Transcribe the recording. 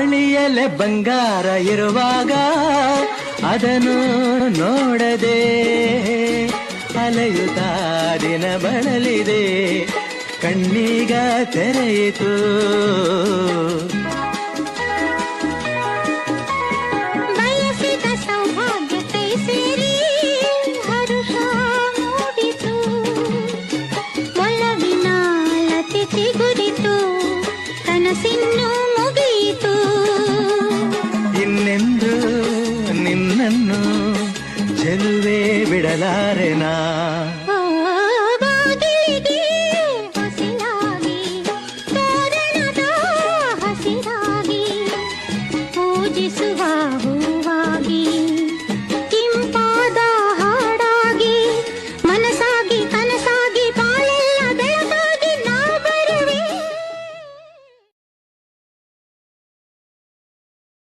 ಬಳಿಯಲೆ ಬಂಗಾರ ಇರುವಾಗ ಅದನ್ನು ನೋಡದೆ ಅಲೆಯುತ್ತ ದಿನ ಬಳಲಿದೆ ಕಣ್ಣೀಗ ತೆರೆಯಿತು. ಬಯಸಿದ ಸೌಭಾಗ್ಯ ಕೈ ಸೇರಿ ಹರುಷ ಮೂಡಿತು, ಒಲವಿನ ಲತೆ ಚಿಗುರಿತು, ಕನಸಿನ್ನು ಮುಗಿಯಿತು. ಇನ್ನೆಂದು ನಿನ್ನನ್ನು ಚೆಲುವೆ ಬಿಡಲಾರೆನಾ. ಬಾಗಿಲಿಗೆ ಹಸಿರಾಗಿ ತೋರಣದ ಹಸಿರಾಗಿ ಪೂಜಿಸುವ